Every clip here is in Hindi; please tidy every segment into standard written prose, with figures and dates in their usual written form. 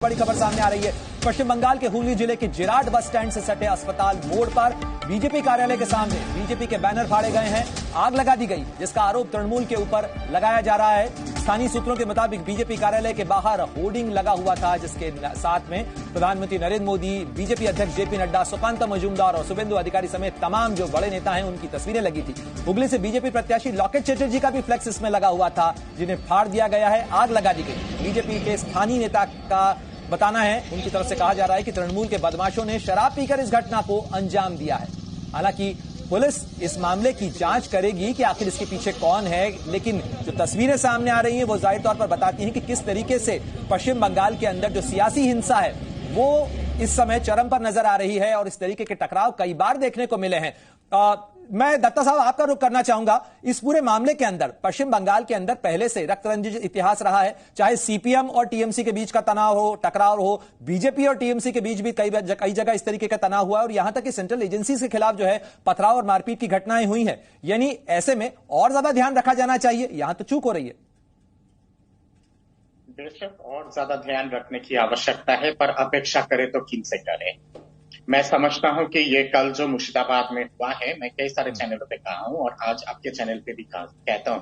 बड़ी खबर सामने आ रही है। पश्चिम बंगाल के हुगली जिले के जिराट बस स्टैंड से सटे अस्पताल मोड़ पर बीजेपी कार्यालय के सामने बीजेपी के बैनर फाड़े गए हैं, आग लगा दी गई, जिसका आरोप तृणमूल के ऊपर लगाया जा रहा है। स्थानीय सूत्रों के मुताबिक बीजेपी कार्यालय के बाहर होर्डिंग लगा हुआ था, जिसके साथ में प्रधानमंत्री नरेंद्र मोदी, बीजेपी अध्यक्ष जेपी नड्डा, सुकांत मजूमदार और शुभेंदु अधिकारी समेत तमाम जो बड़े नेता हैं उनकी तस्वीरें लगी थी। हुगली से बीजेपी प्रत्याशी लॉकेट चटर्जी का भी फ्लेक्स इसमें लगा हुआ था, जिन्हें फाड़ दिया गया है, आग लगा दी गई। बीजेपी के स्थानीय नेता का बताना है, उनकी तरफ से कहा जा रहा है कि तृणमूल के बदमाशों ने शराब पीकर इस घटना को अंजाम दिया है। हालांकि पुलिस इस मामले की जांच करेगी कि आखिर इसके पीछे कौन है, लेकिन जो तस्वीरें सामने आ रही हैं वो जाहिर तौर पर बताती हैं कि किस तरीके से पश्चिम बंगाल के अंदर जो सियासी हिंसा है वो इस समय चरम पर नजर आ रही है और इस तरीके के टकराव कई बार देखने को मिले हैं। मैं दत्ता साहब आपका रुख करना चाहूंगा। इस पूरे मामले के अंदर पश्चिम बंगाल के अंदर पहले से रक्तरंजित इतिहास रहा है, चाहे सीपीएम और टीएमसी के बीच का तनाव हो, टकराव हो, बीजेपी और टीएमसी के बीच भी कई जगह इस तरीके का तनाव हुआ है और यहां तक कि सेंट्रल एजेंसी के खिलाफ जो है पथराव और मारपीट की घटनाएं हुई हैं। यानी ऐसे में और ज्यादा ध्यान रखा जाना चाहिए, यहां तो चूक हो रही है। बेशक और ज्यादा ध्यान रखने की आवश्यकता है, पर अपेक्षा करें तो किनसे करें। मैं समझता हूं कि ये कल जो मुर्शिदाबाद में हुआ है, मैं कई सारे चैनलों पे कहा हूं और आज आपके चैनल पे भी कहता हूं,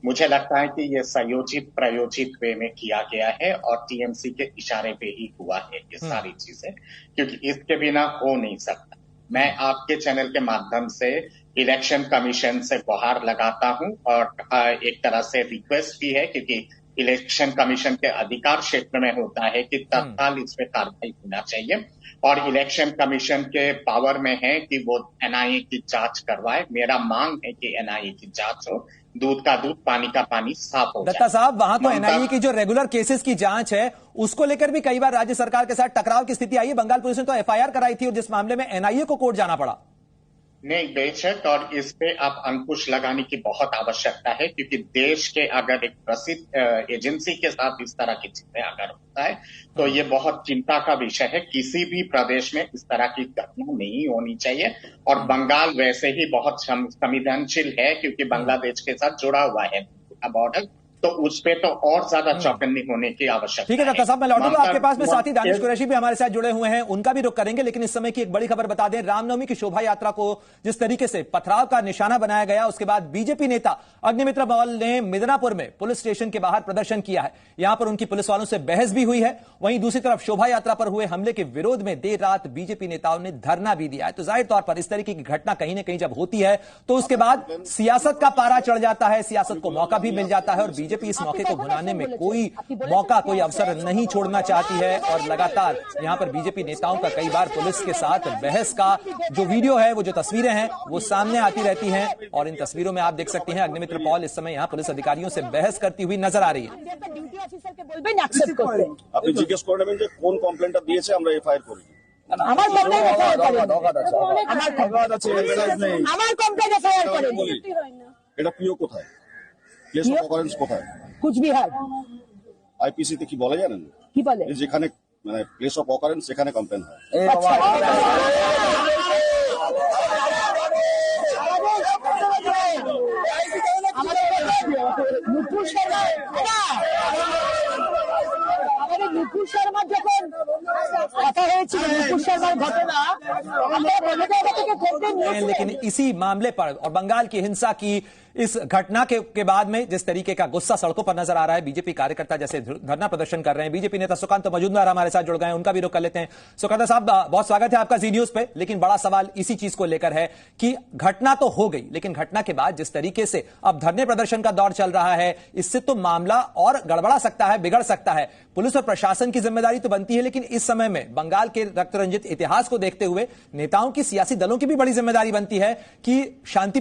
मुझे लगता है कि ये संयोजित प्रायोजित वे में किया गया है और टीएमसी के इशारे पे ही हुआ है ये सारी चीजें, क्योंकि इसके बिना हो नहीं सकता। मैं आपके चैनल के माध्यम से इलेक्शन कमीशन से गुहार लगाता हूं और एक तरह से रिक्वेस्ट भी है, क्योंकि इलेक्शन कमीशन के अधिकार क्षेत्र में होता है कि तत्काल इस पे कार्रवाई होना चाहिए और इलेक्शन कमीशन के पावर में है कि वो एनआईए की जांच करवाए। मेरा मांग है कि एनआईए की जांच हो, दूध का दूध पानी का पानी साफ हो जाए। दत्ता साहब, वहां तो एनआईए की जो रेगुलर केसेस की जांच है उसको लेकर भी कई बार राज्य सरकार के साथ टकराव की स्थिति आई है। बंगाल पुलिस ने तो एफआईआर कराई थी और जिस मामले में एनआईए को कोर्ट जाना पड़ा। नहीं, बेशक, और इस पे आप अंकुश लगाने की बहुत आवश्यकता है, क्योंकि देश के अगर एक प्रसिद्ध एजेंसी के साथ इस तरह की चीजें अगर होता है तो ये बहुत चिंता का विषय है। किसी भी प्रदेश में इस तरह की घटना नहीं होनी चाहिए और बंगाल वैसे ही बहुत संवेदनशील है, क्योंकि बांग्लादेश के साथ जुड़ा हुआ है बॉर्डर, तो उस पे तो और ज्यादा चौकन्नी होने की आवश्यकता है। ठीक है दत्ता साहब, मैं लौटूंगा आपके पास में। साथी दानिश कुरैशी भी हमारे साथ जुड़े हुए हैं, उनका भी रुख करेंगे, लेकिन इस समय की एक बड़ी खबर बता दें। रामनवमी की शोभा यात्रा को जिस तरीके से पथराव का निशाना बनाया गया, उसके बाद बीजेपी नेता अग्निमित्र मौल ने मिदनापुर में पुलिस स्टेशन के बाहर प्रदर्शन किया है। यहां पर उनकी पुलिस वालों से बहस भी हुई है। वहीं दूसरी तरफ शोभा यात्रा पर हुए हमले के विरोध में देर रात बीजेपी नेताओं ने धरना भी दिया है। तो जाहिर तौर पर इस तरीके की घटना कहीं ना कहीं जब होती है तो उसके बाद सियासत का पारा चढ़ जाता है, सियासत को मौका भी मिल जाता है और बीजेपी इस मौके को भुनाने में कोई मौका, कोई अवसर नहीं छोड़ना चाहती है। और लगातार यहां पर बीजेपी नेताओं का कई बार पुलिस के साथ बहस का जो वीडियो है, वो जो तस्वीरें हैं वो सामने आती रहती हैं और इन तस्वीरों में आप देख सकते हैं अग्निमित्र पॉल इस समय यहां पुलिस अधिकारियों से बहस करती हुई नजर आ रही है। আপনি জিজ্ঞেস করে নেবেন যে কোন কমপ্লেনটা দিয়েছে, আমরা এফআইআর করি। আমার কমপ্লেন এফআইআর করেন। এটা পিও কোথায়, প্লেস অফ অকারেন্স কোথায়? কুচবিহার। আইপিসি তে কি বলে জানেন? কি বলে? যেখানে মানে প্লেস অফ অকারেন্স সেখানে কমপ্লেন হয়। নুপুর শর্মা যখন কথা হয়েছিল, নুপুর শর্মার ঘটনা, लेकिन इसी मामले पर और बंगाल की हिंसा की इस घटना के बाद में जिस तरीके का गुस्सा सड़कों पर नजर आ रहा है, बीजेपी कार्यकर्ता जैसे धरना प्रदर्शन कर रहे हैं। बीजेपी नेता सुकांत मजूमदार हमारे साथ जुड़ गए हैं, उनका भी रुख कर लेते हैं। सुकांत साहब, बहुत स्वागत है आपका जी न्यूज पे। लेकिन बड़ा सवाल इसी चीज को लेकर है कि घटना तो हो गई, लेकिन घटना के बाद जिस तरीके से अब धरने प्रदर्शन का दौर चल रहा है, इससे तो मामला और गड़बड़ा सकता है, बिगड़ सकता है। पुलिस और प्रशासन की जिम्मेदारी तो बनती है, लेकिन इस समय में बंगाल के रक्तरंजित इतिहास को देखते हुए नेताओं की, सियासी दलों की भी बड़ी जिम्मेदारी बनती है कि शांति